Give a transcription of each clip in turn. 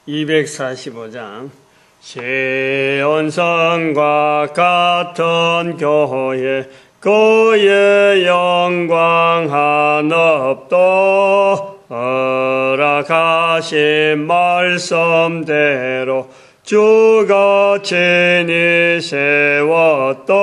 245장 시온성과 같은 교회 그의 영광 한없도 허락하신 말씀대로 주가 친히 세웠다.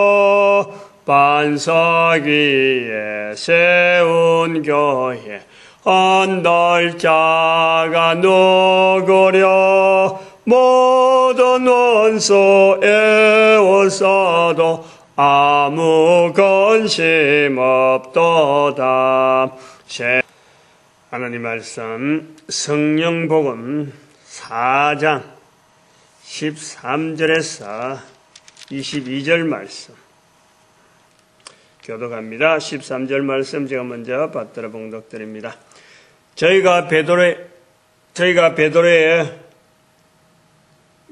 반석 위에 세운 교회 한 달자가 누구랴. 모든 원수 애워싸도 아무 관심 없도다. 하나님 말씀 성령복음 4장 13절에서 22절 말씀 교독합니다. 13절 말씀 제가 먼저 받들어 봉독드립니다. 저희가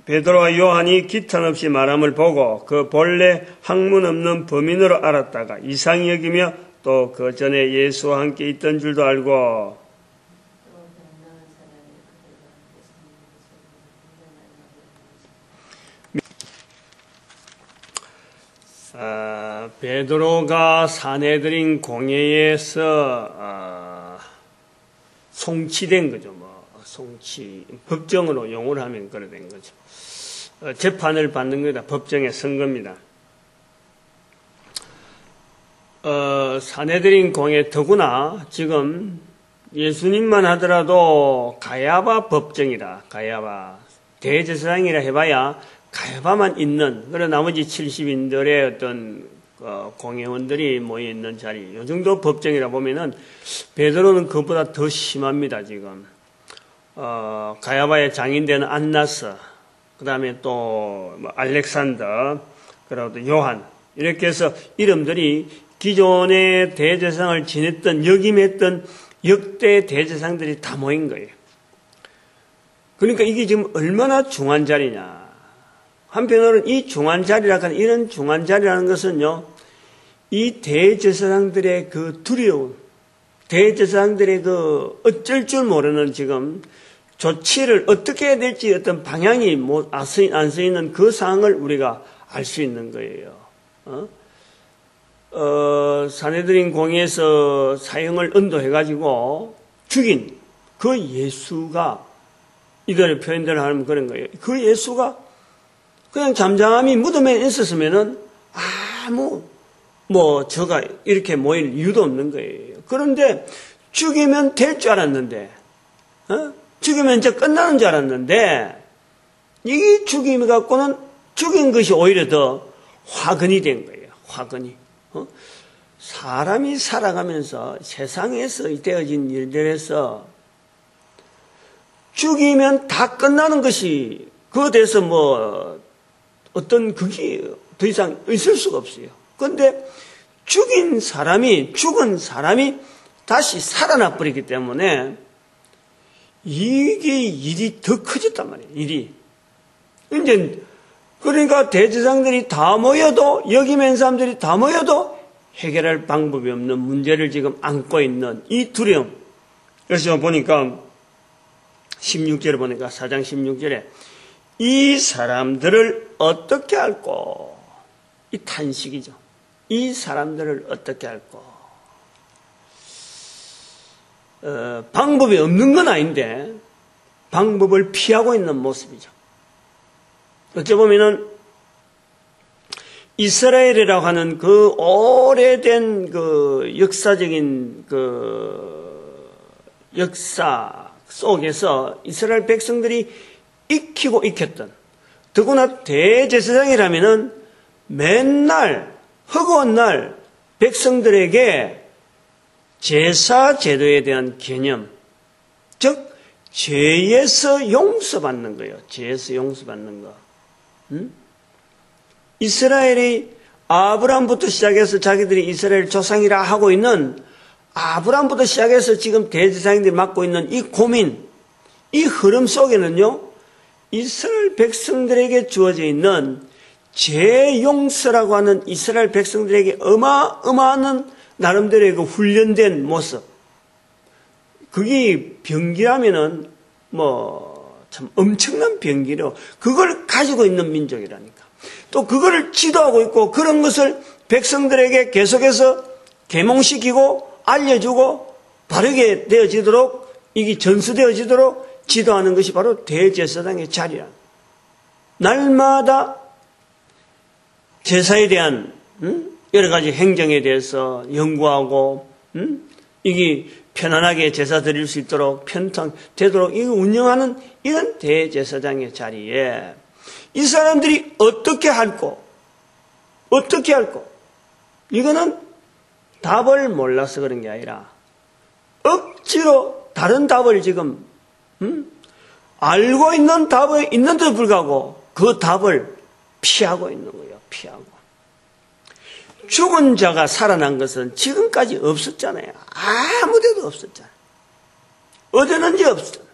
베드로와 요한이 기탄없이 말함을 보고 그 본래 학문 없는 범인으로 알았다가 이상히 여기며 또 그 전에 예수와 함께 있던 줄도 알고 베드로가 사내들인 공회에서 송치된 거죠. 법정으로 용어를 하면 그래 된 거죠. 재판을 받는 겁니다. 법정에 선 겁니다. 사내들인 공회 더구나 지금 예수님만 하더라도 가야바 법정이라, 가야바 대제사장이라 해봐야 가야바만 있는, 그런 나머지 70인들의 어떤 공회원들이 모여있는 자리, 이 정도 법정이라 보면은 베드로는 그보다 더 심합니다. 지금 가야바의 장인되는 안나스, 그 다음에 또 알렉산더, 그리고 요한, 이렇게 해서 이름들이 기존의 대제사장을 지냈던, 역임했던 역대 대제사장들이 다 모인 거예요. 그러니까 이게 지금 얼마나 중한 자리냐. 한편으로는 이 중한 자리라고 하는, 이런 중한 자리라는 것은요, 이 대제사장들의 그 두려움, 대제사장들의 그 어쩔 줄 모르는 지금 조치를 어떻게 해야 될지 어떤 방향이 안 서 있는 그 상황을 우리가 알 수 있는 거예요. 사내들인 공회에서 사형을 언도해가지고 죽인 그 예수가, 이들의 표현대로 하면 그런 거예요. 그 예수가 그냥 잠잠히 무덤에 있었으면은 저가 이렇게 모일 이유도 없는 거예요. 그런데 죽이면 될 줄 알았는데, 죽이면 이제 끝나는 줄 알았는데, 이 죽임을 갖고는 죽인 것이 오히려 더 화근이 된 거예요. 화근이. 사람이 살아가면서 세상에서 되어진 일들에서 죽이면 다 끝나는 것이, 그에 대해서 어떤 그게 더 이상 있을 수가 없어요. 그런데 죽은 사람이 다시 살아나 버리기 때문에 이게 일이 더 커졌단 말이에요. 일이. 이제 그러니까 대제사장들이 다 모여도, 역임한 사람들이 다 모여도 해결할 방법이 없는 문제를 지금 안고 있는 이 두려움. 그래서 보니까 16절에 보니까 4장 16절에 이 사람들을 어떻게 할꼬? 이 탄식이죠. 이 사람들을 어떻게 할꼬? 방법이 없는 건 아닌데 방법을 피하고 있는 모습이죠. 어찌 보면은 이스라엘이라고 하는 그 오래된 그 역사적인 그 역사 속에서 이스라엘 백성들이 익히고 익혔던, 더구나 대제사장이라면은 맨날 허구한 날 백성들에게 제사 제도에 대한 개념, 즉 죄에서 용서받는 거예요. 죄에서 용서받는 거. 이스라엘이 아브라함부터 시작해서 자기들이 이스라엘 조상이라 하고 있는, 아브라함부터 시작해서 지금 대제사장들이 맡고 있는 이 고민, 이 흐름 속에는요, 이스라엘 백성들에게 주어져 있는 죄 용서라고 하는 이스라엘 백성들에게 어마어마한 나름대로의 그 훈련된 모습, 그게 병기라면은 참 엄청난 병기로 그걸 가지고 있는 민족이라니까. 또 그거를 지도하고 있고 그런 것을 백성들에게 계속해서 계몽시키고 알려주고 바르게 되어지도록 이게 전수되어지도록 지도하는 것이 바로 대제사장의 자리야. 날마다 제사에 대한 여러 가지 행정에 대해서 연구하고 이게 편안하게 제사 드릴 수 있도록 편탕되도록 이거 운영하는 이런 대제사장의 자리에 이 사람들이 어떻게 할고 이거는 답을 몰라서 그런 게 아니라 억지로 다른 답을 지금 알고 있는 답이 있는데도 불구하고 그 답을 피하고 있는 거예요. 피하고. 죽은 자가 살아난 것은 지금까지 없었잖아요. 아무 데도 없었잖아요. 어디는지 없었잖아요.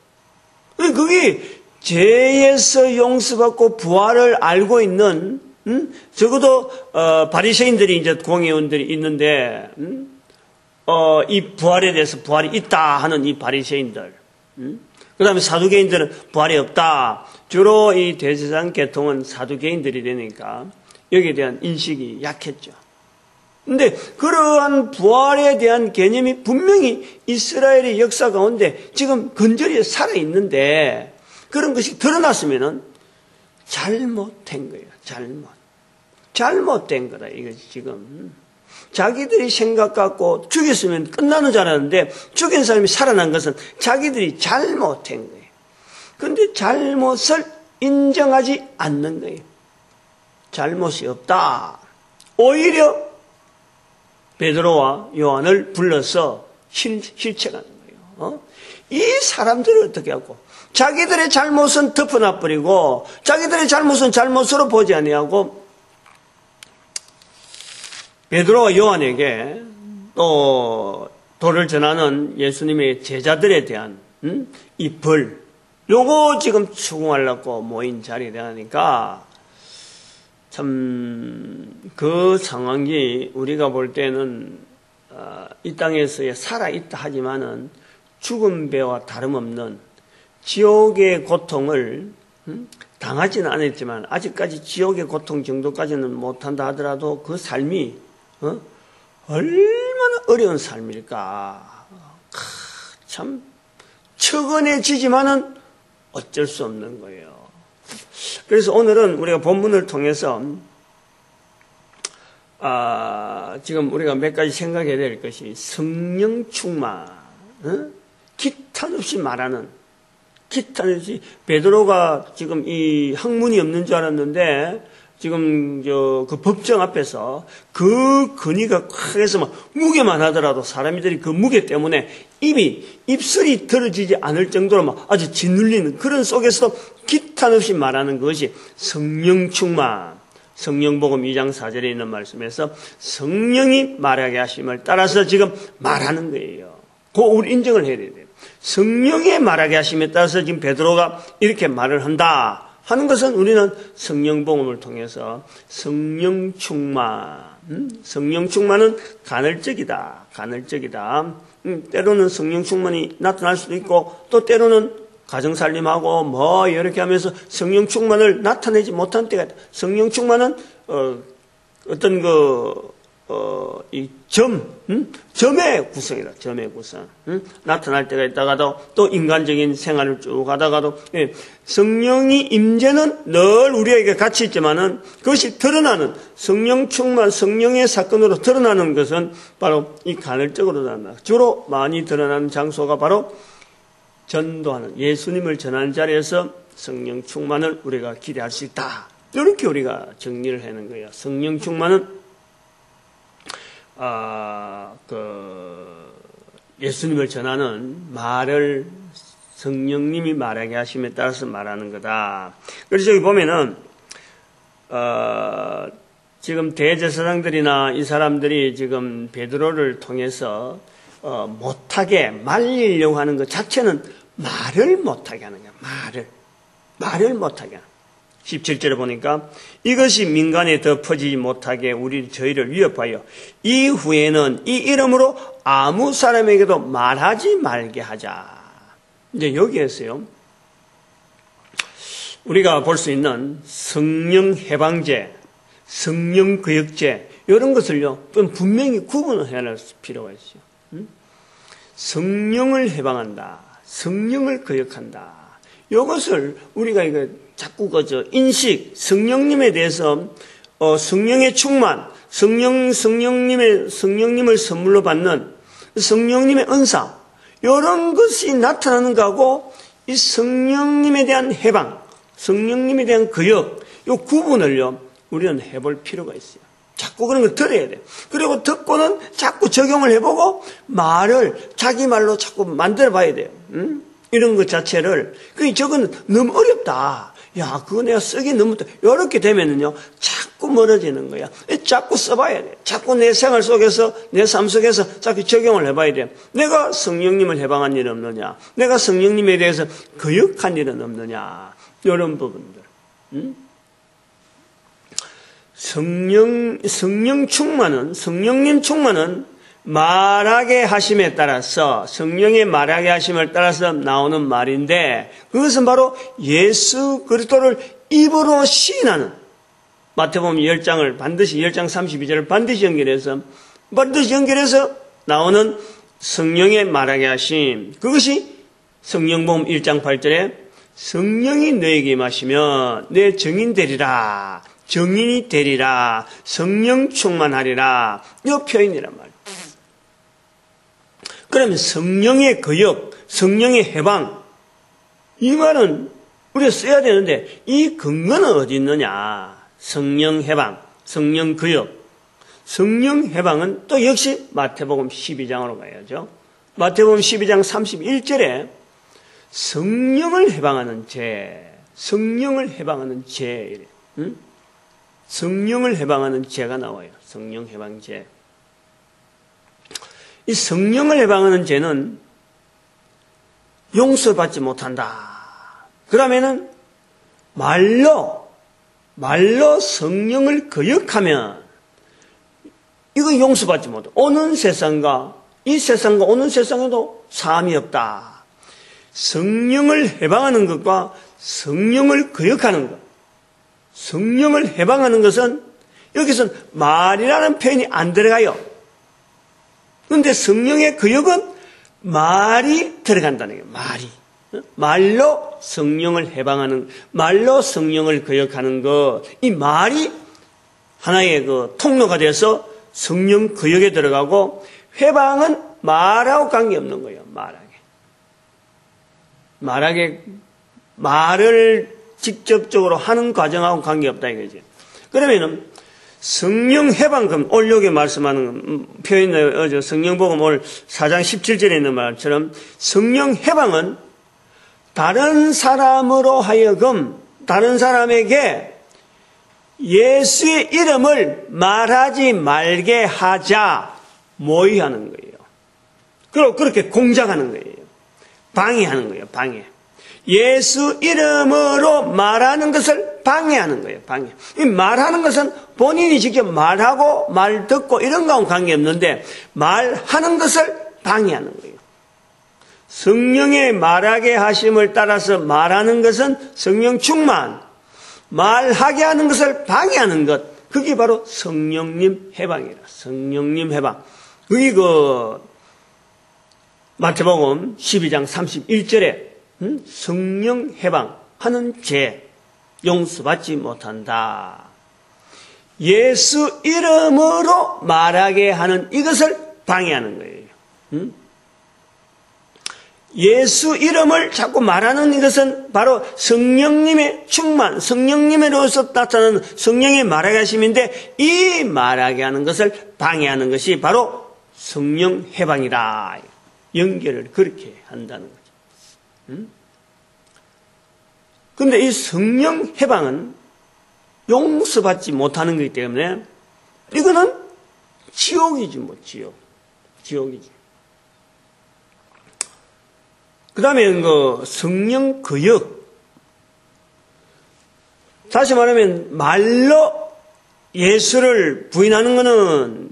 그게 죄에서 용서받고 부활을 알고 있는 적어도 바리새인들이 이제 공회원들이 있는데 이 부활에 대해서 부활이 있다 하는 이 바리새인들 그 다음에 사두개인들은 부활이 없다. 주로 이 대제사장 계통은 사두개인들이 되니까 여기에 대한 인식이 약했죠. 근데 그러한 부활에 대한 개념이 분명히 이스라엘의 역사 가운데 지금 근저리에 살아있는데 그런 것이 드러났으면은 잘못된 거예요. 잘못된 거다. 이것이 지금. 자기들이 생각 갖고 죽였으면 끝나는 줄 알았는데 죽인 사람이 살아난 것은 자기들이 잘못한 거예요. 그런데 잘못을 인정하지 않는 거예요. 잘못이 없다. 오히려 베드로와 요한을 불러서 실책하는 거예요. 이 사람들을 어떻게 하고 자기들의 잘못은 덮어놔버리고 자기들의 잘못은 잘못으로 보지 아니하고 베드로와 요한에게 또 도를 전하는 예수님의 제자들에 대한 이 벌, 요거 지금 추궁하려고 모인 자리에 대하니까 참 그 상황이 우리가 볼 때는 이 땅에서의 살아있다 하지만은 죽은 배와 다름없는 지옥의 고통을 당하지는 않았지만 아직까지 지옥의 고통 정도까지는 못한다 하더라도 그 삶이 얼마나 어려운 삶일까. 참 처근해지지만은 어쩔 수 없는 거예요. 그래서 오늘은 우리가 본문을 통해서 지금 우리가 몇 가지 생각해야 될 것이 성령 충만, 기탄 없이 말하는, 기탄 없이 베드로가 지금 이 학문이 없는 줄 알았는데 지금 그 법정 앞에서 그 근위가 콱 해서 막 무게만 하더라도 사람들이 그 무게 때문에 입술이 들어지지 않을 정도로 막 아주 짓눌리는 그런 속에서도 기탄 없이 말하는 것이 성령 충만. 성령복음 2장 4절에 있는 말씀에서 성령이 말하게 하심을 따라서 지금 말하는 거예요. 그 우리 인정을 해야 돼요. 성령의 말하게 하심에 따라서 지금 베드로가 이렇게 말을 한다 하는 것은 우리는 성령복음을 통해서 성령 충만, 성령 충만은 간헐적이다. 때로는 성령 충만이 나타날 수도 있고 또 때로는 가정살림하고 뭐 이렇게 하면서 성령 충만을 나타내지 못한 때가 있다. 성령 충만은 어떤 이 점의 구성이다. 점의 구성. 나타날 때가 있다가도 또 인간적인 생활을 쭉 하다가도 성령이 임재는 늘 우리에게 같이 있지만은 그것이 드러나는 성령 충만, 성령의 사건으로 드러나는 것은 바로 이 간헐적으로 드러난다. 주로 많이 드러나는 장소가 바로 전도하는 예수님을 전하는 자리에서 성령 충만을 우리가 기대할 수 있다. 이렇게 우리가 정리를 하는 거예요. 성령 충만은 예수님을 전하는 말을 성령님이 말하게 하심에 따라서 말하는 거다. 그래서 여기 보면은 지금 대제사장들이나 이 사람들이 지금 베드로를 통해서 못하게 말리려고 하는 것 자체는 말을 못하게 하는 거야. 말을 못하게 하는 거야. 17절에 보니까 이것이 민간에 더 퍼지지 못하게 저희를 위협하여 이후에는 이 이름으로 아무 사람에게도 말하지 말게 하자. 이제 여기에서요. 우리가 볼 수 있는 성령 해방제, 성령 거역제 이런 것을요 분명히 구분을 해야 할 필요가 있어요. 성령을 해방한다, 성령을 거역한다. 이것을 우리가 이거 자꾸 인식, 성령님에 대해서 성령의 충만, 성령님을 선물로 받는 성령님의 은사 이런 것이 나타나는 거하고 이 성령님에 대한 해방, 성령님에 대한 거역 이 구분을요 우리는 해볼 필요가 있어요. 자꾸 그런 걸 들어야 돼요. 그리고 듣고는 자꾸 적용을 해보고 자기 말로 자꾸 만들어 봐야 돼요. 이런 것 자체를 저거는 너무 어렵다. 야, 그거 내가 쓰기 너무 이렇게 되면은요 자꾸 멀어지는 거야. 자꾸 써봐야 돼. 자꾸 내 생활 속에서, 내 삶 속에서 자꾸 적용을 해봐야 돼. 내가 성령님을 해방한 일은 없느냐? 내가 성령님에 대해서 거역한 일은 없느냐? 이런 부분들. 성령님 충만은 말하게 하심에 따라서, 성령의 말하게 하심을 따라서 나오는 말인데, 그것은 바로 예수 그리스도를 입으로 시인하는, 마태복음 10장을 반드시 10장 32절을 반드시 연결해서 나오는 성령의 말하게 하심. 그것이 성령복음 1장 8절에 성령이 너에게 임하시면 내 증인이 되리라, 성령 충만하리라, 이 표현이란 말이에요. 그러면 성령의 거역, 성령의 해방, 이 말은 우리가 써야 되는데 이 근거는 어디 있느냐? 성령 해방, 성령 거역. 성령 해방은 또 역시 마태복음 12장으로 가야죠. 마태복음 12장 31절에 성령을 해방하는 죄, 성령을 해방하는 죄, 성령을 해방하는 죄가 나와요. 성령 해방죄. 이 성령을 해방하는 죄는 용서받지 못한다. 그러면은 말로 성령을 거역하면 이거 용서받지 못해. 오는 세상과 오는 세상에도 사함이 없다. 성령을 해방하는 것과 성령을 거역하는 것. 성령을 해방하는 것은 여기서는 말이라는 표현이 안 들어가요. 그런데 성령의 거역은 말이 들어간다는 거예요. 말로 성령을 해방하는, 말로 성령을 거역하는 것. 이 말이 하나의 통로가 돼서 성령 거역에 들어가고, 해방은 말하고 관계없는 거예요. 말을 직접적으로 하는 과정하고 관계없다 이거죠. 그러면은 성령 해방, 그럼 올 여기 말씀하는 표현을 성령복음 올 4장 17절에 있는 말처럼 성령 해방은 다른 사람으로 하여금 다른 사람에게 예수의 이름을 말하지 말게 하자 모의하는 거예요. 그리고 그렇게 공작하는 거예요. 방해하는 거예요. 방해. 예수 이름으로 말하는 것을 방해하는 거예요. 방해. 이 말하는 것은 본인이 직접 말하고 말 듣고 이런 거하고는 관계없는데 말하는 것을 방해하는 거예요. 성령의 말하게 하심을 따라서 말하는 것은 성령 충만, 말하게 하는 것을 방해하는 것, 그게 바로 성령님 해방이라. 성령님 해방. 그게 마태복음 12장 31절에 성령 해방하는 죄 용서받지 못한다. 예수 이름으로 말하게 하는 이것을 방해하는 거예요. 예수 이름을 자꾸 말하는 이것은 바로 성령님의 충만, 성령님으로서 나타나는 성령의 말하게 하심인데, 이 말하게 하는 것을 방해하는 것이 바로 성령 해방이라. 연결을 그렇게 한다는 거죠. 그런데 이 성령 해방은 용서받지 못하는 것이기 때문에 이거는 지옥이지 뭐. 지옥이지. 그 다음에 성령 거역. 다시 말하면 말로 예수를 부인하는 것은,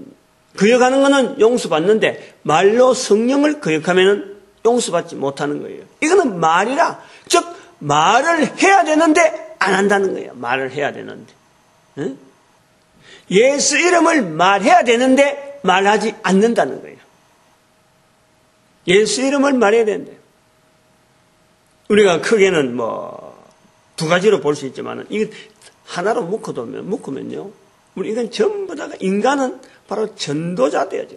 거역하는 것은 용서받는데 말로 성령을 거역하면 용서받지 못하는 거예요. 이거는 말이라. 즉 말을 해야 되는데 안 한다는 거예요. 말을 해야 되는데. 응? 예수 이름을 말해야 되는데 말하지 않는다는 거예요. 예수 이름을 말해야 되는데. 우리가 크게는 두 가지로 볼 수 있지만, 이거 하나로 묶으면요. 우리 이건 전부 다가 인간은 바로 전도자 되어져.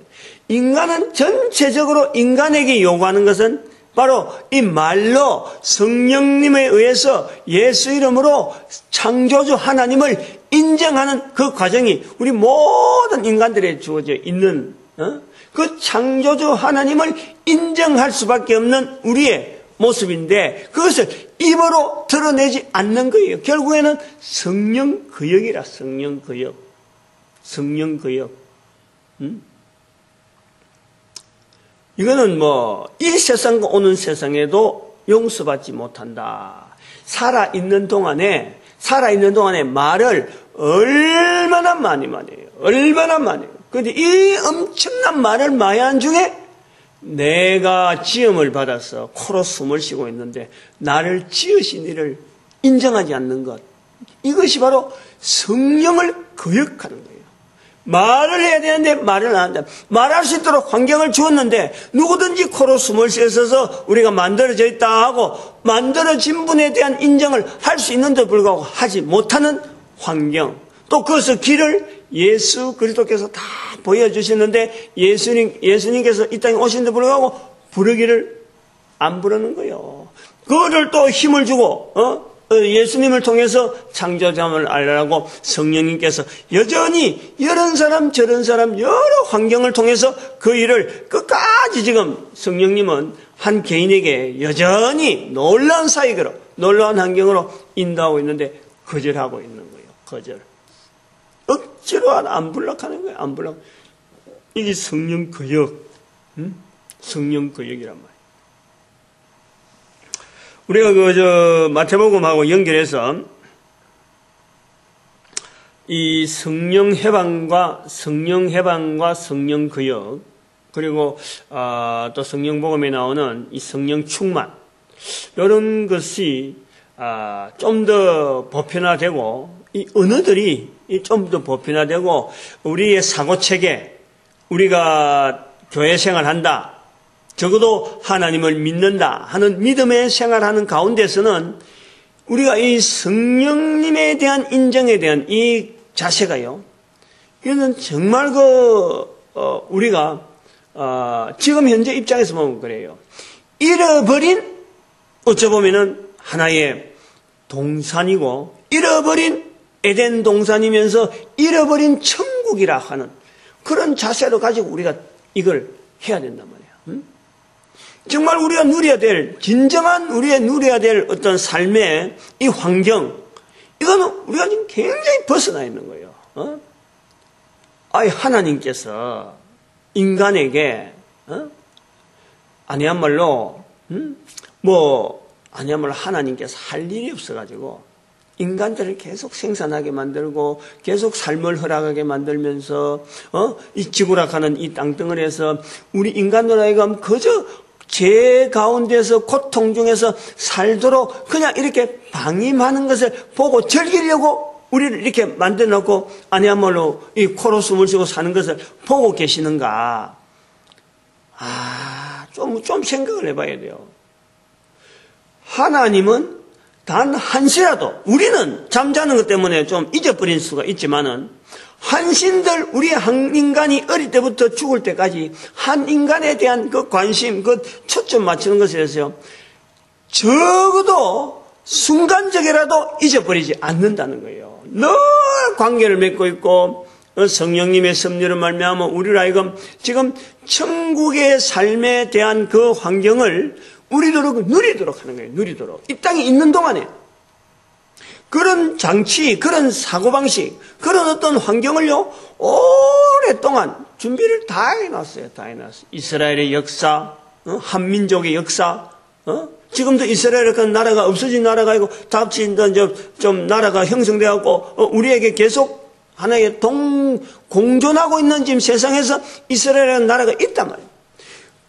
인간은 전체적으로 인간에게 요구하는 것은 바로 이 말로 성령님에 의해서 예수 이름으로 창조주 하나님을 인정하는 그 과정이 우리 모든 인간들에 주어져 있는 그 창조주 하나님을 인정할 수밖에 없는 우리의 모습인데 그것을 입으로 드러내지 않는 거예요. 결국에는 성령 거역이라. 성령 거역. 성령 거역. 이거는 이 세상과 오는 세상에도 용서받지 못한다. 살아있는 동안에 말을 얼마나 많이 해요. 얼마나 많이 해요. 그런데 이 엄청난 말을 많이 한 중에 내가 지음을 받아서 코로 숨을 쉬고 있는데 나를 지으신 이를 인정하지 않는 것. 이것이 바로 성령을 거역하는 거예요. 말을 해야 되는데 말을 안 한다. 말할 수 있도록 환경을 주었는데 누구든지 코로 숨을 쉬어서 우리가 만들어져 있다 하고 만들어진 분에 대한 인정을 할 수 있는데 불구하고 하지 못하는 환경. 또 그것을 길을 예수 그리스도께서 다 보여주시는데 예수님께서 이 땅에 오시는데 불구하고 부르기를 안 부르는 거예요. 그거를 또 힘을 주고 예수님을 통해서 창조자를 알라고 성령님께서 여전히 이런 사람 저런 사람 여러 환경을 통해서 그 일을 끝까지 지금 성령님은 한 개인에게 여전히 놀라운 사역으로 놀라운 환경으로 인도하고 있는데 거절하고 있는 거예요. 거절. 억지로 안 불락하는 거예요. 안 불락. 이게 성령 거역. 성령 거역이란 말이에요. 우리가 마태복음하고 연결해서 이 성령 해방과 성령 거역 그리고 또 성령복음에 나오는 이 성령 충만 이런 것이 좀 더 보편화되고 이 언어들이 좀 더 보편화되고 우리의 사고체계 우리가 교회 생활한다. 적어도 하나님을 믿는다 하는 믿음의 생활하는 가운데서는 우리가 이 성령님에 대한 인정에 대한 이 자세가요. 이거는 정말 우리가 지금 현재 입장에서 보면 그래요. 잃어버린 어찌 보면은 하나의 동산이고 잃어버린 에덴 동산이면서 잃어버린 천국이라 하는 그런 자세로 가지고 우리가 이걸 해야 된단 말이에요. 정말 우리가 누려야 될 진정한 우리의 누려야 될 어떤 삶의 이 환경 이거는 우리가 지금 굉장히 벗어나 있는 거예요. 하나님께서 인간에게 아니야말로 하나님께서 할 일이 없어가지고 인간들을 계속 생산하게 만들고 계속 삶을 허락하게 만들면서 이 지구락하는 이 땅덩어리에서 우리 인간들 하여금 그저 죄 가운데서 고통 중에서 살도록 그냥 이렇게 방임하는 것을 보고 즐기려고 우리를 이렇게 만들어 놓고 아니야말로 이 코로 숨을 쉬고 사는 것을 보고 계시는가? 좀 생각을 해봐야 돼요. 하나님은 단 한시라도 우리는 잠자는 것 때문에 좀 잊어버릴 수가 있지만은 한신들 우리 한 인간이 어릴 때부터 죽을 때까지 한 인간에 대한 그 관심, 그 초점 맞추는 것에 대해서 적어도 순간적이라도 잊어버리지 않는다는 거예요. 늘 관계를 맺고 있고 성령님의 섭리로 말미암아 우리를 하여금 지금 천국의 삶에 대한 그 환경을 우리도 누리도록 하는 거예요. 누리도록. 이 땅에 있는 동안에 그런 장치, 그런 사고방식, 그런 어떤 환경을요, 오랫동안 준비를 다 해놨어요. 다 해놨어요. 이스라엘의 역사, 한민족의 역사, 지금도 이스라엘 같은 나라가 없어진 나라가 아니고, 다시 좀 나라가 형성되었고, 우리에게 계속 하나의 공존하고 있는 지금 세상에서 이스라엘이라는 나라가 있단 말이에요.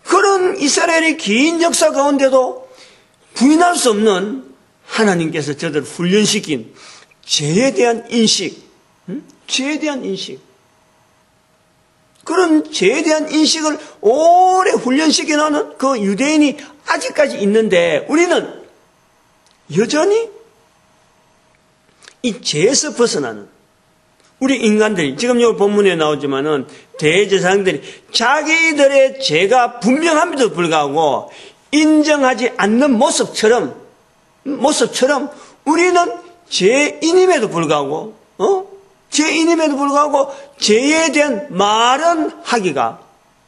그런 이스라엘의 긴 역사 가운데도 부인할 수 없는 하나님께서 저들을 훈련시킨 죄에 대한 인식, 죄에 대한 인식. 그런 죄에 대한 인식을 오래 훈련시켜놓은 그 유대인이 아직까지 있는데 우리는 여전히 이 죄에서 벗어나는 우리 인간들이 지금 이 본문에 나오지만은 대제사장들이 자기들의 죄가 분명함에도 불구하고 인정하지 않는 모습처럼 우리는 죄인임에도 불구하고 죄인임에도 불구하고 죄에 대한 말은 하기가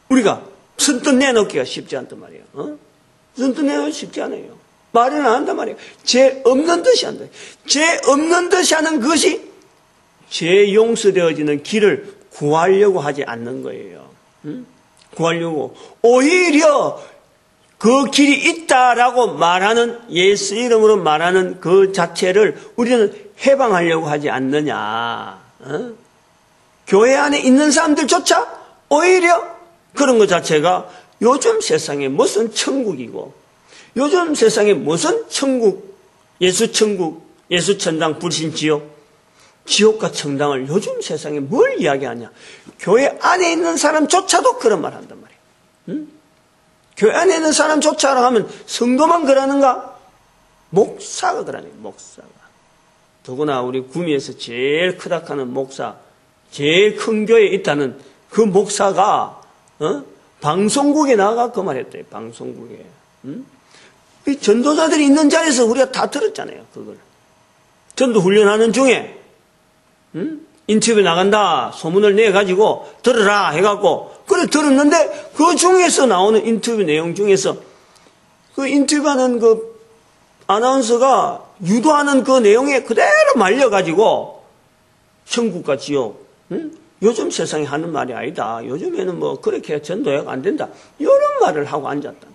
우리가 선뜻 내놓기가 쉽지 않단 말이에요. 선뜻 내놓기 쉽지 않아요. 말은 안 한단 말이에요. 죄 없는 듯이 한다. 죄 없는 듯이 하는 것이 죄 용서되어지는 길을 구하려고 하지 않는 거예요. 구하려고 오히려 그 길이 있다라고 말하는 예수 이름으로 말하는 그 자체를 우리는 해방하려고 하지 않느냐. 교회 안에 있는 사람들조차 오히려 그런 것 자체가 요즘 세상에 무슨 천국이고 요즘 세상에 무슨 천국, 예수 천당, 불신 지옥과 천당을 요즘 세상에 뭘 이야기하냐. 교회 안에 있는 사람조차도 그런 말 한단 말이에요. 교회 안에 있는 사람조차라고 하면 성도만 그러는가? 목사가 그러네, 목사가. 더구나 우리 구미에서 제일 크다하는 목사, 제일 큰 교회에 있다는 그 목사가 방송국에 나가 그 말했대요. 방송국에. 이 전도자들이 있는 자리에서 우리가 다 들었잖아요. 그걸. 전도 훈련하는 중에 인터뷰 나간다 소문을 내가지고 들으라 해갖고 그래 들었는데 그 중에서 나오는 인터뷰 내용 중에서 그 인터뷰하는 그 아나운서가 유도하는 그 내용에 그대로 말려가지고 천국과 지옥 요즘 세상에 하는 말이 아니다. 요즘에는 뭐 그렇게 전도가 안 된다. 이런 말을 하고 앉았다.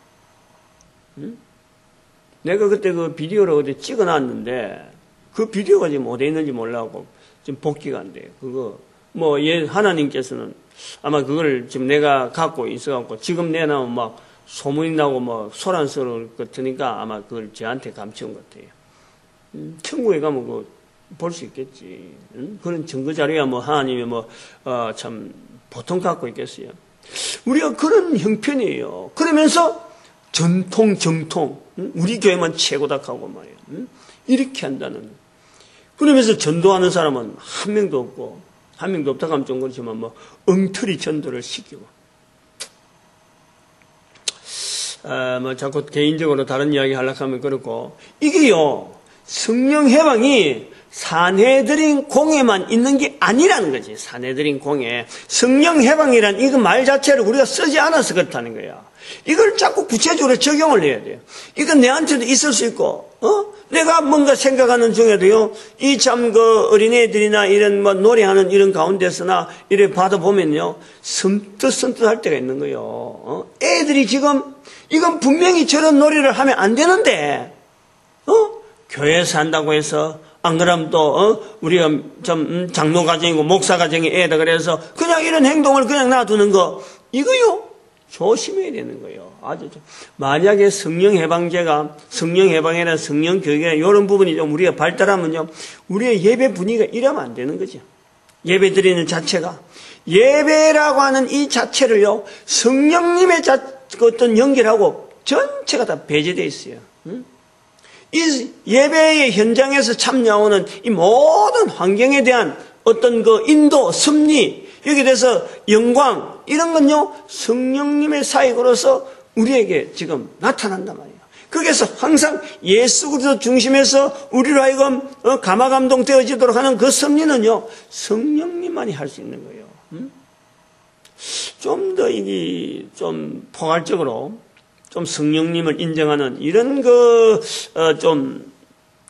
내가 그때 그 비디오를 어디 찍어놨는데 그 비디오가 지금 어디에 있는지 몰라고 지금 복귀가 안 돼요. 그거 뭐 하나님께서는 아마 그걸 지금 내가 갖고 있어갖고 지금 내놔면 막 소문이 나고 뭐 소란스러울 것 같으니까 아마 그걸 저한테 감춰온 것 같아요. 천국에 가면 그 볼 수 있겠지. 그런 증거 자료야 뭐 하나님이 참 보통 갖고 있겠어요. 우리가 그런 형편이에요. 그러면서 정통 우리 교회만 최고다 하고 말이에요. 이렇게 한다는. 그러면서 전도하는 사람은 한 명도 없고 한 명도 없다 하면 좀 그렇지만 뭐 엉터리 전도를 시키고 뭐 자꾸 개인적으로 다른 이야기 하려고 하면 그렇고 이게요 성령 해방이 사내들인 공예만 있는 게 아니라는 거지. 사내들인 공예. 성령 해방이란 이거 말 자체를 우리가 쓰지 않아서 그렇다는 거야. 이걸 자꾸 구체적으로 적용을 해야 돼요. 이건 내한테도 있을 수 있고, 내가 뭔가 생각하는 중에도요, 이 참 그 어린애들이나 이런 뭐 노래하는 이런 가운데서나 이래 받아보면요, 선뜻 할 때가 있는 거예요. 애들이 지금, 이건 분명히 저런 노래를 하면 안 되는데, 교회에서 한다고 해서, 안 그러면 또 우리가 좀 장로 가정이고 목사 가정이 애다 그래서 그냥 이런 행동을 그냥 놔두는 거 이거요 조심해야 되는 거예요. 아주 만약에 성령 해방제가 성령 해방이나 성령 교육이나 이런 부분이 좀 우리가 발달하면요 우리의 예배 분위기가 이러면 안 되는 거죠. 예배 드리는 자체가 예배라고 하는 이 자체를요 성령님의 어떤 연결하고 전체가 다 배제되어 있어요. 이 예배의 현장에서 참여하는 이 모든 환경에 대한 어떤 그 인도, 섭리, 여기에 대해서 영광, 이런 건요, 성령님의 사역으로서 우리에게 지금 나타난단 말이에요. 거기에서 항상 예수 그리스도 중심에서 우리로 하여금 감화감동 되어지도록 하는 그 섭리는요, 성령님만이 할 수 있는 거예요. 좀 더 이게 좀 포괄적으로 좀 성령님을 인정하는 이런 좀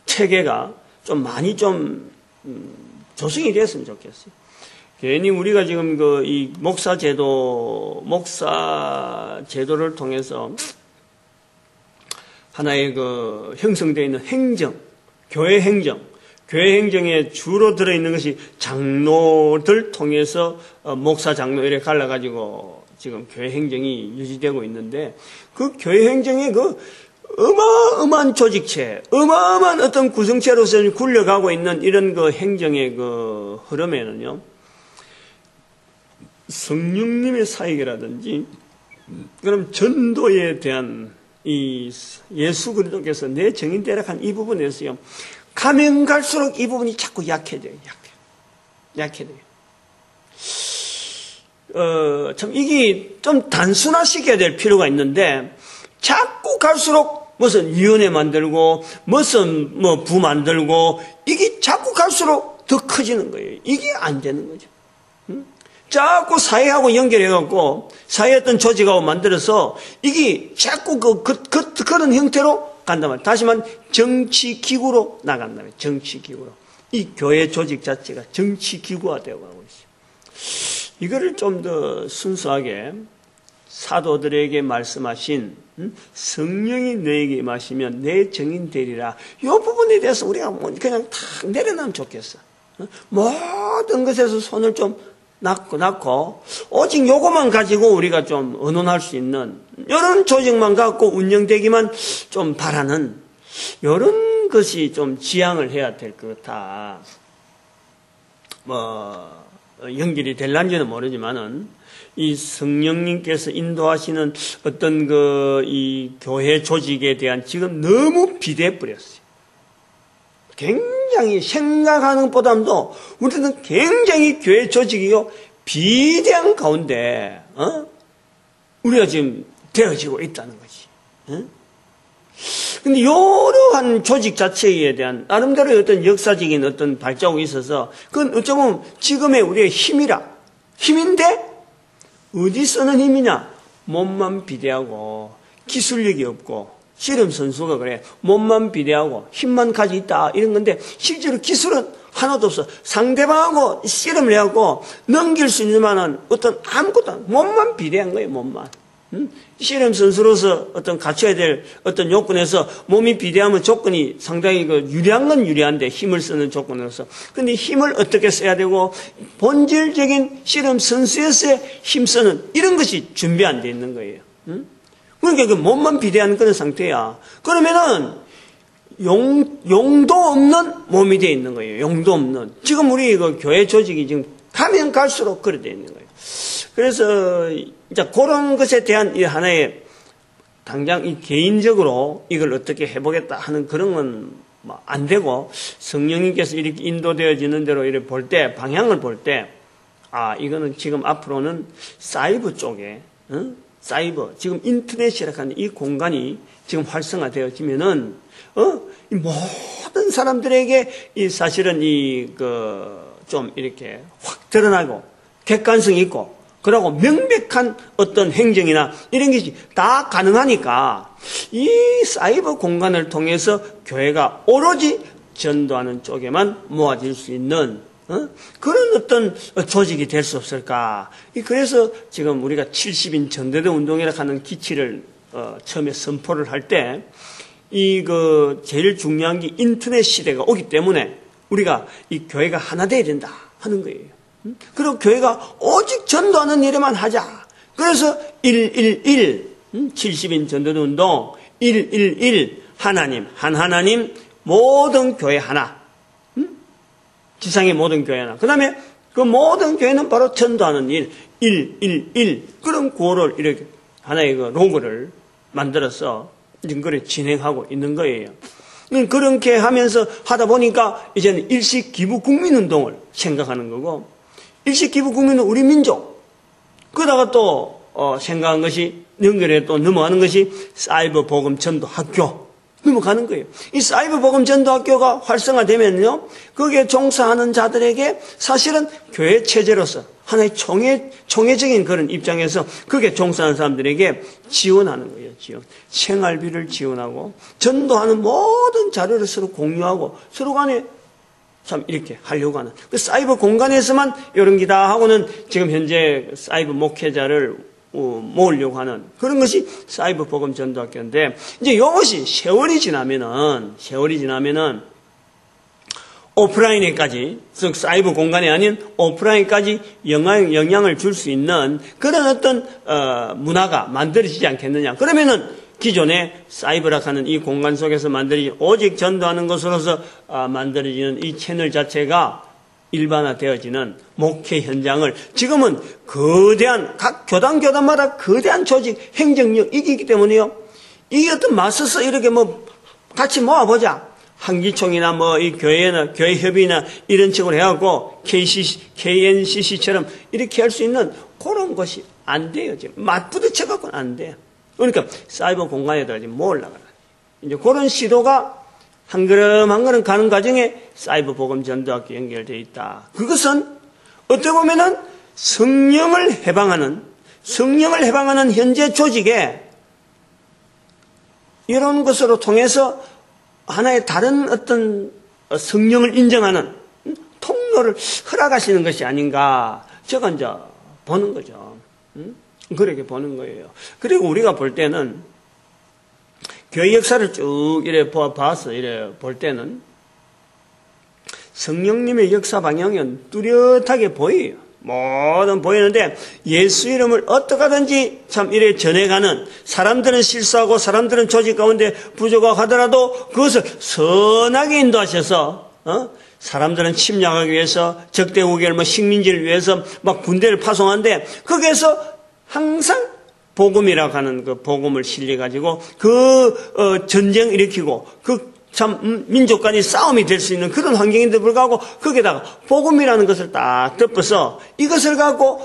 체계가 좀 많이 좀 조성이 됐으면 좋겠어요. 괜히 우리가 지금 이 목사 제도를 통해서 하나의 형성되어 있는 행정, 교회 행정에 주로 들어있는 것이 장로들 통해서 목사 장로 이렇게 갈라가지고 지금 교회 행정이 유지되고 있는데 그 교회 행정의 어마어마한 조직체, 어마어마한 어떤 구성체로서 굴려가고 있는 이런 그 행정의 그 흐름에는요, 성령님의 사역이라든지, 그럼 전도에 대한 이 예수 그리스도께서 내 정인되라 한 이 부분에서요, 가면 갈수록 이 부분이 자꾸 약해져요. 약해져요. 참 이게 좀 단순화시켜야 될 필요가 있는데 자꾸 갈수록 무슨 위원회 만들고 무슨 뭐 부 만들고 이게 자꾸 갈수록 더 커지는 거예요. 이게 안 되는 거죠. 자꾸 사회하고 연결해갖고 사회 어떤 조직하고 만들어서 이게 자꾸 그런 형태로 간단 말이에요. 다시 말하면 정치기구로 나간다 말이에요. 정치기구로. 이 교회 조직 자체가 정치기구화 되어가고 있어요. 이거를 좀 더 순수하게 사도들에게 말씀하신 성령이 너에게 임하시면 내 정인 되리라. 이 부분에 대해서 우리가 그냥 탁 내려놓으면 좋겠어. 모든 것에서 손을 좀 낳고 오직 요것만 가지고 우리가 좀 의논할 수 있는 이런 조직만 갖고 운영되기만 좀 바라는 이런 것이 좀 지향을 해야 될 것 같아. 연결이 될란지는 모르지만은 이 성령님께서 인도하시는 어떤 이 교회 조직에 대한 지금 너무 비대해 버렸어요. 굉장히 생각하는 것보다도 우리는 굉장히 교회 조직이요 비대한 가운데 우리가 지금 되어지고 있다는 거지. 근데 이러한 조직 자체에 대한 나름대로 어떤 역사적인 어떤 발자국이 있어서 그건 어쩌면 지금의 우리의 힘인데 어디 쓰는 힘이냐? 몸만 비대하고 기술력이 없고 씨름 선수가 그래 몸만 비대하고 힘만 가지고 있다 이런 건데 실제로 기술은 하나도 없어. 상대방하고 씨름을 해갖고 넘길 수 있는 만한 어떤 아무것도 몸만 비대한 거예요. 몸만. 씨름 선수로서 어떤 갖춰야 될 어떤 요건에서 몸이 비대하면 조건이 상당히 유리한 건 유리한데 힘을 쓰는 조건으로서. 근데 힘을 어떻게 써야 되고 본질적인 씨름 선수에서의 힘 쓰는 이런 것이 준비 안 돼 있는 거예요. 그러니까 그 몸만 비대한 그런 상태야. 그러면은 용도 없는 몸이 돼 있는 거예요. 용도 없는. 지금 우리 그 교회 조직이 지금 가면 갈수록 그래 돼 있는 거예요. 그래서 이제 그런 것에 대한 이 하나의 당장 이 개인적으로 이걸 어떻게 해보겠다 하는 그런 건 안 되고 성령님께서 이렇게 인도되어지는 대로 이렇게 볼 때 방향을 볼 때 이거는 지금 앞으로는 사이버 쪽에 사이버 지금 인터넷이라고 하는 이 공간이 지금 활성화되어지면은 이 모든 사람들에게 이 사실은 좀 이렇게 확 드러나고 객관성이 있고 그러고 명백한 어떤 행정이나 이런 것이 다 가능하니까 이 사이버 공간을 통해서 교회가 오로지 전도하는 쪽에만 모아질 수 있는 그런 어떤 조직이 될 수 없을까. 그래서 지금 우리가 70인 전도대 운동이라고 하는 기치를 처음에 선포를 할 때 제일 중요한 게 인터넷 시대가 오기 때문에 우리가 이 교회가 하나 돼야 된다 하는 거예요. 그리고 교회가 오직 전도하는 일에만 하자. 그래서 111 70인 전도대 운동 111 하나님 한 하나님 모든 교회 하나. 지상의 모든 교회 하나. 그 다음에 그 모든 교회는 바로 전도하는 일 111 그런 구호를 이렇게 하나의 그 로고를 만들어서 지금 그래 진행하고 있는 거예요. 그렇게 하면서 하다 보니까 이제는 일식 기부 국민운동을 생각하는 거고 일식 기부 국민은 우리 민족. 그러다가 또 생각한 것이 연결해 또 넘어가는 것이 사이버 복음 전도 학교 넘어가는 거예요. 이 사이버 복음 전도 학교가 활성화되면요, 거기에 종사하는 자들에게 사실은 교회 체제로서 하나의 총회적인 그런 입장에서 거기에 종사하는 사람들에게 지원하는 거예요. 생활비를 지원하고 전도하는 모든 자료를 서로 공유하고 서로 간에 참 이렇게 하려고 하는 그 사이버 공간에서만 이런 기다 하고는 지금 현재 사이버 목회자를 모으려고 하는 그런 것이 사이버 복음 전도학교인데 이제 이것이 세월이 지나면은 오프라인에까지 즉 사이버 공간이 아닌 오프라인까지 영향을 줄 수 있는 그런 어떤 문화가 만들어지지 않겠느냐. 그러면은 기존의 사이버락 하는 이 공간 속에서 만들어진 오직 전도하는 것으로서 만들어지는 이 채널 자체가 일반화되어지는 목회 현장을 지금은 거대한 각 교단마다 거대한 조직 행정력이 있기 때문에요. 이게 어떤 맞서서 이렇게 같이 모아보자. 한기총이나 이 교회나 교회 협의나 이런 식으로 해갖고 KNCC처럼 이렇게 할 수 있는 그런 것이 안 돼요. 지금 맞부딪혀갖고는 안 돼요. 그러니까 사이버 공간에다가 지금 올라가라. 이제 그런 시도가 한 걸음 한 걸음 가는 과정에 사이버 복음 전도학교 연결되어 있다. 그것은 어떻게 보면은 성령을 해방하는 현재 조직에 이런 것으로 통해서 하나의 다른 어떤 성령을 인정하는 통로를 허락하시는 것이 아닌가. 저가 이제 보는 거죠. 그렇게 보는 거예요. 그리고 우리가 볼 때는 교회 역사를 쭉 이래 봐서 이래 볼 때는 성령님의 역사 방향은 뚜렷하게 보여요. 뭐든 보이는데 예수 이름을 어떻게 하든지 참 이래 전해가는, 사람들은 실수하고 사람들은 조직 가운데 부족하더라도 그것을 선하게 인도하셔서 사람들은 침략하기 위해서 적대국의 식민지를 위해서 막 군대를 파송하는데 거기에서 항상 복음이라고 하는 그 복음을 실려가지고 전쟁 일으키고 참 민족 간의 싸움이 될 수 있는 그런 환경인데 불구하고 거기에다가 복음이라는 것을 딱 덮어서 이것을 갖고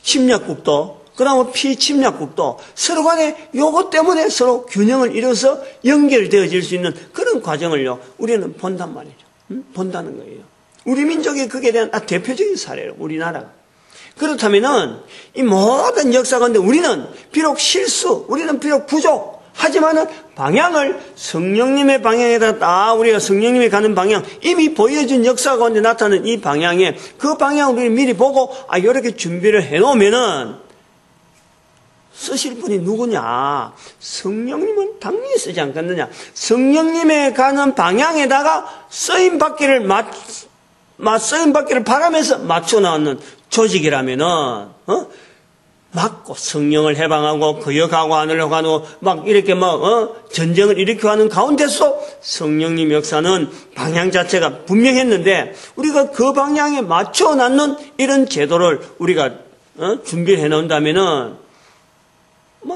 침략국도 그다음에 피침략국도 서로 간에 요것 때문에 서로 균형을 이뤄서 연결되어질 수 있는 그런 과정을요 우리는 본단 말이죠. 본다는 거예요. 우리 민족이 그에 대한 대표적인 사례로 우리나라가. 그렇다면은 이 모든 역사 가운데 우리는 비록 실수, 우리는 비록 부족, 하지만은 방향을 성령님의 방향에다 딱 우리가 성령님이 가는 방향, 이미 보여준 역사 가운데 나타나는 이 방향에 그 방향을 우리 미리 보고 이렇게 준비를 해놓으면은 쓰실 분이 누구냐? 성령님은 당연히 쓰지 않겠느냐? 성령님의 가는 방향에다가 쓰임받기를 바라면서 맞춰 나오는 조직이라면은 맞고 성령을 해방하고 거역하고 하늘로 가고 막 이렇게 전쟁을 일으켜 하는 가운데서 성령님 역사는 방향 자체가 분명했는데 우리가 그 방향에 맞춰 놨는 이런 제도를 우리가 준비를 해 놓는다면은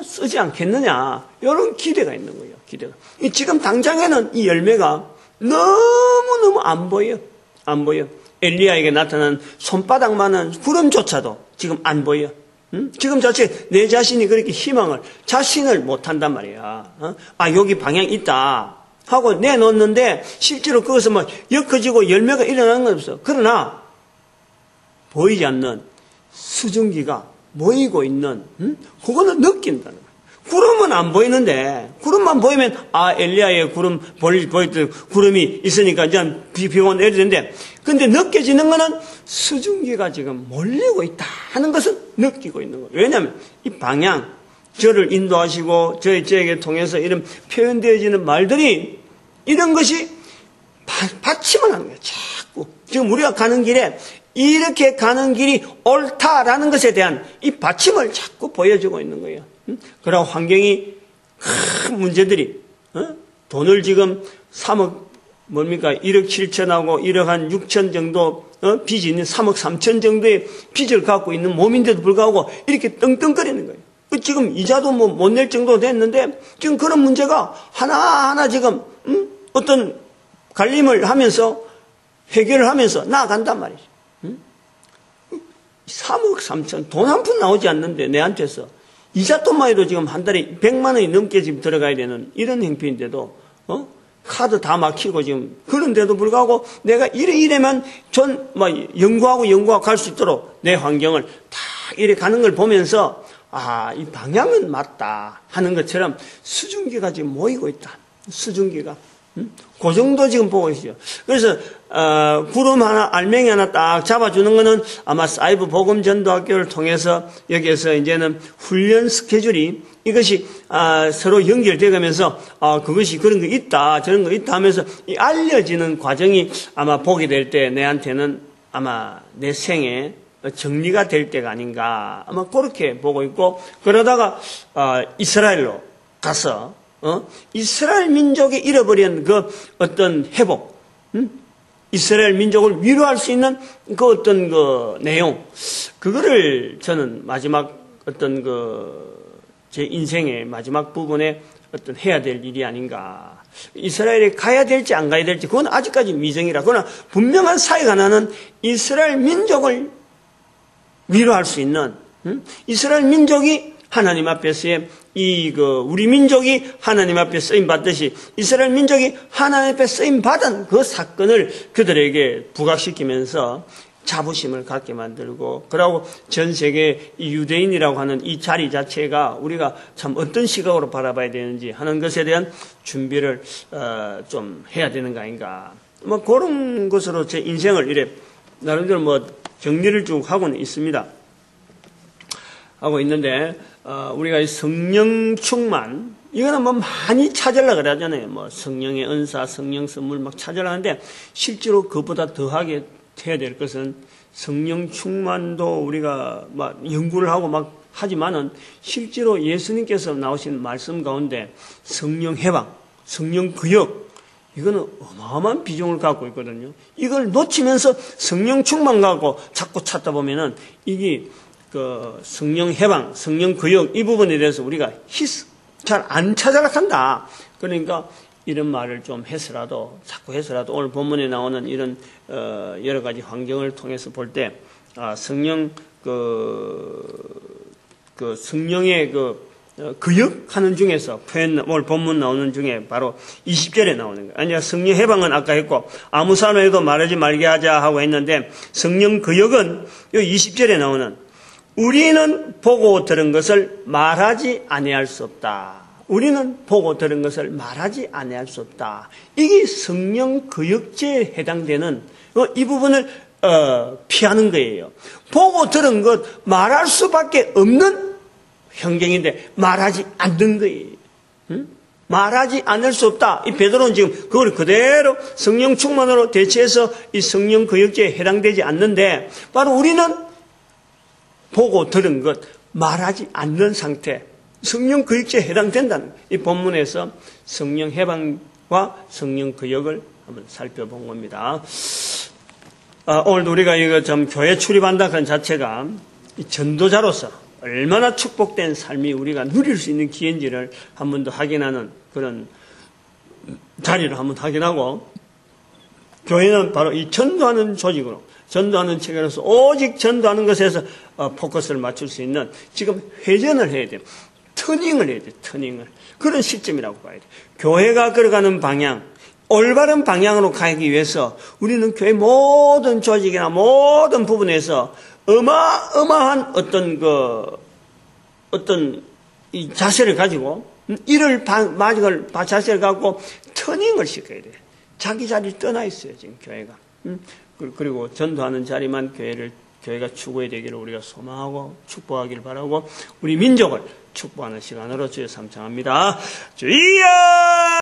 쓰지 않겠느냐 이런 기대가 있는 거예요. 기대가. 지금 당장에는 이 열매가 너무너무 안 보여. 엘리야에게 나타난 손바닥만한 구름조차도 지금 안 보여. 지금 자체 내 자신이 그렇게 자신을 못한단 말이야. 여기 방향 있다 하고 내놓는데 실제로 그것은 엮어지고 열매가 일어나는 건 없어. 그러나 보이지 않는 수증기가 모이고 있는 그거는 느낀다는 거야. 구름은 안 보이는데 구름만 보이면 엘리야의 보였던 구름이 있으니까 이제 비가 내리는데 근데 느껴지는 거는 수증기가 지금 몰리고 있다 하는 것은 느끼고 있는 거예요. 왜냐하면 이 방향, 저를 인도하시고 저에게 통해서 이런 표현되어지는 말들이 이런 것이 받침을 하는 거예요. 자꾸 지금 우리가 가는 길에 이렇게 가는 길이 옳다라는 것에 대한 이 받침을 자꾸 보여주고 있는 거예요. 그러고 환경이 큰 문제들이 돈을 지금 3억 1억 7천하고 1억 한 6천 정도 빚이 있는 3억 3천 정도의 빚을 갖고 있는 몸인데도 불구하고 이렇게 떵떵거리는 거예요. 지금 이자도 못 낼 정도 됐는데 지금 그런 문제가 하나하나 지금 어떤 갈림을 하면서 해결을 하면서 나아간단 말이죠. 3억 3천 돈 한 푼 나오지 않는데 내한테서 이자돈만 해도 지금 한 달에 100만 원이 넘게 지금 들어가야 되는 이런 행편인데도 카드 다 막히고 지금 그런데도 불구하고 내가 이래면 연구하고 갈 수 있도록 내 환경을 다 이래 가는 걸 보면서 이 방향은 맞다 하는 것처럼 수증기가 지금 모이고 있다. 수증기가. 그 정도 지금 보고 있어요. 그래서 구름 하나, 알맹이 하나 딱 잡아주는 거는 아마 사이버 복음 전도학교를 통해서 여기에서 이제는 훈련 스케줄이 이것이 서로 연결되면서 그것이 그런 거 있다, 저런 거 있다 하면서 이 알려지는 과정이 아마 보게 될 때 내한테는 아마 내 생에 정리가 될 때가 아닌가 아마 그렇게 보고 있고 그러다가 이스라엘로 가서 이스라엘 민족이 잃어버린 그 어떤 회복, 이스라엘 민족을 위로할 수 있는 그 어떤 그 내용, 그거를 저는 마지막 어떤 제 인생의 마지막 부분에 어떤 해야 될 일이 아닌가. 이스라엘에 가야 될지 안 가야 될지 그건 아직까지 미정이라. 그러나 분명한 사역 하나는 이스라엘 민족을 위로할 수 있는, 이스라엘 민족이 하나님 앞에서의 우리 민족이 하나님 앞에 쓰임 받듯이 이스라엘 민족이 하나님 앞에 쓰임 받은 그 사건을 그들에게 부각시키면서 자부심을 갖게 만들고, 그러고 전 세계 이 유대인이라고 하는 이 자리 자체가 우리가 참 어떤 시각으로 바라봐야 되는지 하는 것에 대한 준비를 좀 해야 되는 거 아닌가. 뭐 그런 것으로 제 인생을 이래 나름대로 뭐 정리를 쭉 하고는 있습니다. 하고 있는데 우리가 성령 충만, 이거는 뭐 많이 찾으려고 그러잖아요. 뭐 성령의 은사, 성령 선물 막 찾으려고 하는데 실제로 그보다 더하게 해야 될 것은 성령 충만도 우리가 막 연구를 하고 막 하지만은 실제로 예수님께서 나오신 말씀 가운데 성령 해방, 성령 구역, 이거는 어마어마한 비중을 갖고 있거든요. 이걸 놓치면서 성령 충만 갖고 자꾸 찾다 보면은 이게 성령 해방, 성령 구역 이 부분에 대해서 우리가 잘 안 찾아라 한다. 그러니까 이런 말을 좀 자꾸 해서라도 오늘 본문에 나오는 이런 여러 가지 환경을 통해서 볼 때 성령 성령의 구역하는 중에서 오늘 본문 나오는 중에 바로 20절에 나오는 거예요. 아니야, 성령 해방은 아까 했고 아무 사람에도 말하지 말게 하자 하고 했는데 성령 구역은 이 20절에 나오는 우리는 보고 들은 것을 말하지 아니할 수 없다. 우리는 보고 들은 것을 말하지 아니할 수 없다. 이게 성령 구역제에 해당되는 이 부분을 피하는 거예요. 보고 들은 것 말할 수밖에 없는 환경인데 말하지 않는 거예요. 말하지 않을 수 없다. 이 베드로는 지금 그걸 그대로 성령 충만으로 대체해서 이 성령 구역제에 해당되지 않는데 바로 우리는 보고 들은 것 말하지 않는 상태, 성령 구역제에 해당된다는 이 본문에서 성령 해방과 성령 구역을 한번 살펴본 겁니다. 오늘도 우리가 이거 교회 출입한다 그 자체가 이 전도자로서 얼마나 축복된 삶이 우리가 누릴 수 있는 기회인지를 한 번 더 확인하는 그런 자리를 한번 확인하고, 교회는 바로 이 전도하는 조직으로, 전도하는 체계로서 오직 전도하는 것에서 포커스를 맞출 수 있는 지금 회전을 해야 돼요. 터닝을 해야 돼요. 터닝을. 그런 시점이라고 봐야 돼요. 교회가 걸어가는 방향, 올바른 방향으로 가기 위해서 우리는 교회 모든 조직이나 모든 부분에서 어마어마한 어떤 이 자세를 가지고 자세를 갖고 터닝을 시켜야 돼요. 자기 자리를 떠나 있어요, 지금 교회가. 그리고 전도하는 자리만 교회가 추구해야 되기를 우리가 소망하고 축복하기를 바라고 우리 민족을 축복하는 시간으로 주여 삼창합니다. 주여!